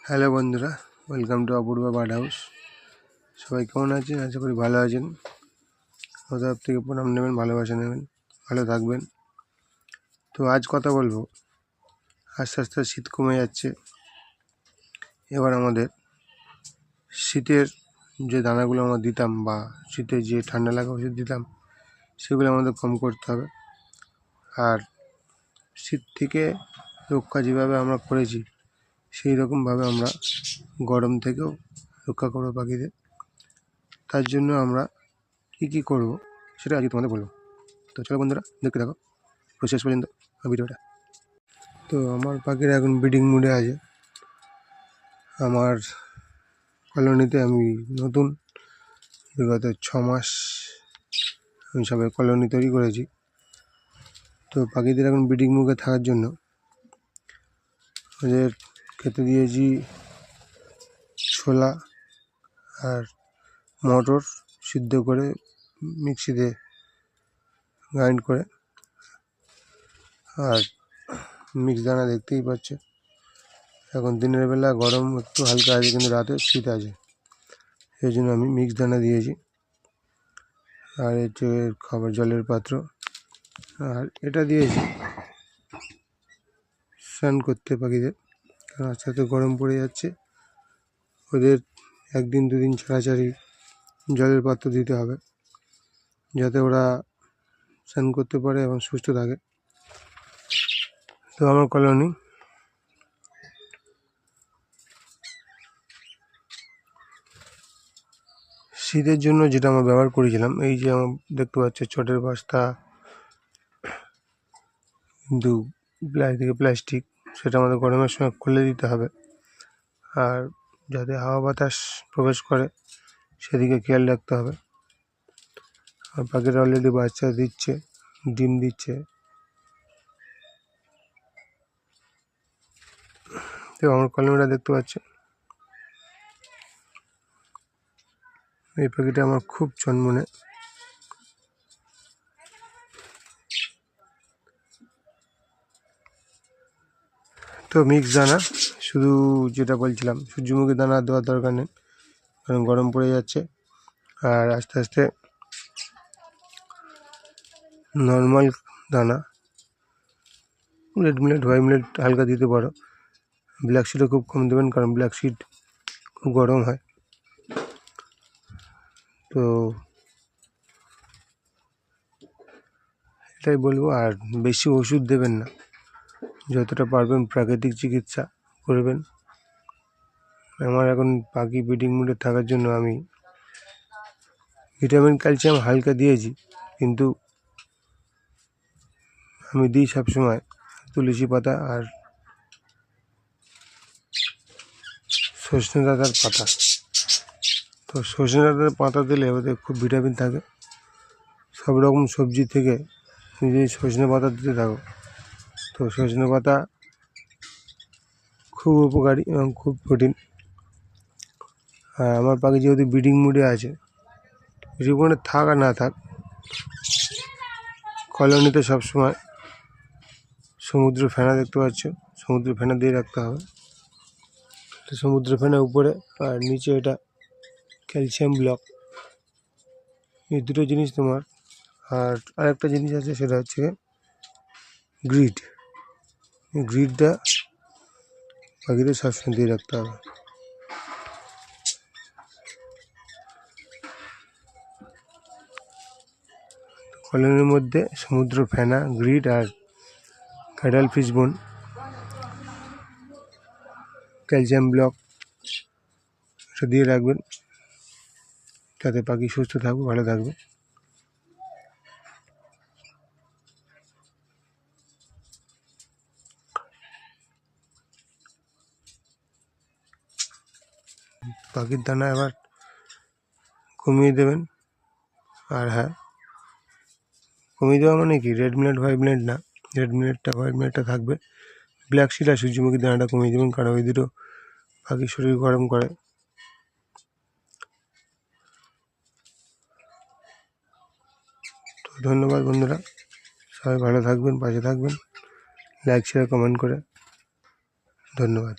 Hello বন্ধুরা, welcome to Apurva bird house. সবাই কেমন আছেন? আশা করি ভালো আছেন। আমার তরফ থেকে প্রণাম নেবেন, ভালোবাসা নেবেন, ভালো থাকবেন। তো আজ কথা বলবো, আস্তে আস্তে শীত কমে যাচ্ছে। এবার আমাদের শীতের যে দানাগুলো আমরা দিতাম বা শীতে যে ঠান্ডা লাগা ওষুধ দিতাম, সেগুলো আমাদের কম করতে হবে। আর শীত থেকে রক্ষা যেভাবে আমরা করেছি, সেই রকমভাবে আমরা গরম থেকেও রক্ষা করবো পাখিদের। তার জন্য আমরা কী করব সেটা আজকে তোমাদের বলবো। তো চলো বন্ধুরা, দেখতে থাকো শেষ পর্যন্ত ভিডিওটা। তো আমার পাখিরা এখন ব্রিডিং মুডে আছে। আমার কলোনিতে আমি নতুন, বিগত 6 মাস আমি সবাই কলোনি তৈরি করেছি। তো পাখিদের এখন ব্রিডিং মুডে থাকার জন্য ওদের খেতে দিয়েছি ছোলা আর মটর সিদ্ধ করে মিক্সিতে গ্রাইন্ড করে, আর মিক্স দানা দেখতেই পাচ্ছে। এখন দিনের বেলা গরম একটু হালকা আছে, কিন্তু রাতে শীত আছে, সেই জন্য আমি মিক্স দানা দিয়েছি। আর হচ্ছে খাবার জলের পাত্র, আর এটা দিয়েছি স্নান করতে পাখিদের, কারণ আস্তে আস্তে গরম পড়ে যাচ্ছে। ওদের 1 দিন 2 দিন ছাড়াছাড়ি জলের পাত্র দিতে হবে, যাতে ওরা স্নান করতে পারে এবং সুস্থ থাকে। তো আমার কলোনি শীতের জন্য যেটা আমরা ব্যবহার করেছিলাম, এই যে আমার দেখতে পাচ্ছে চটের বস্তা, কিন্তু প্লাস্টিক, সেটা আমাদের গরমের সময় খুলে দিতে হবে। আর যাতে হাওয়া বাতাস প্রবেশ করে সেদিকে খেয়াল রাখতে হবে। আর পাখিরা অলরেডি বাচ্চা দিচ্ছে, ডিম দিচ্ছে। তো আমার কলোনিটা দেখতে পাচ্ছে, এই পাখিটা আমার খুব চনমনে। তো মিক্স দানা, শুধু যেটা বলছিলাম, সূর্যমুখী দানা দেওয়ার দরকার নেই, কারণ গরম পড়ে যাচ্ছে। আর আস্তে আস্তে নর্মাল দানা, রেড মিলেট, হোয়াইট মিলেট হালকা দিতে পারো। ব্ল্যাক সিডও খুব কম দেবেন, কারণ ব্ল্যাক সিড খুব গরম হয়। তো এটাই বলবো। আর বেশি ওষুধ দেবেন না, যতটা পারবেন প্রাকৃতিক চিকিৎসা করবেন। আমার এখন পাখি ব্রিডিং মুডে থাকার জন্য আমি ভিটামিন ক্যালসিয়াম হালকা দিয়েছি, কিন্তু আমি দিই সবসময় তুলসী পাতা আর সজনে ডাঁটার পাতা। তো সজনে ডাঁটার পাতা দিলে ওদের খুব ভিটামিন থাকে। সব রকম সবজি থেকে যদি সজনে পাতা দিতে থাকো, তো সজনে পাতা খুব উপকারী এবং খুব প্রোটিন। আর আমার পাখি যেহেতু ব্রিডিং মুডে আছে, জীবনে থাক আর না থাক, কলোনিতে সবসময় সমুদ্র ফেনা দেখতে পাচ্ছ, সমুদ্র ফেনা দিয়ে রাখতে হবে। সমুদ্র ফেনা উপরে, আর নিচে এটা ক্যালসিয়াম ব্লক, এই দুটো জিনিস তোমার। আর আরেকটা জিনিস আছে, সেটা হচ্ছে গ্রিড। গ্রিডটা পাখিদের সবসময় দিয়ে রাখতে হবে। কলোনির মধ্যে সমুদ্র ফেনা, গ্রিড আর ক্যাডাল ফিশ বোন, ক্যালসিয়াম ব্লক, এটা দিয়ে রাখবেন, যাতে পাখি সুস্থ থাকবে, ভালো থাকবে। পাখির দানা এবার কমিয়ে দেবেন। আর হ্যাঁ, কমিয়ে দেওয়া মানে কি, রেড মিলেট হোয়াইট মিলেট না, রেড মিলেটটা হোয়াইট মিলেটটা থাকবে। ব্ল্যাক সিড আর সূর্যমুখী দানাটা কমিয়ে দেবেন, কারণ ওই দুটো পাখির শরীর গরম করে। তো ধন্যবাদ বন্ধুরা, সবাই ভালো থাকবেন, পাশে থাকবেন, লাইক শেয়ার কমেন্ট করে। ধন্যবাদ।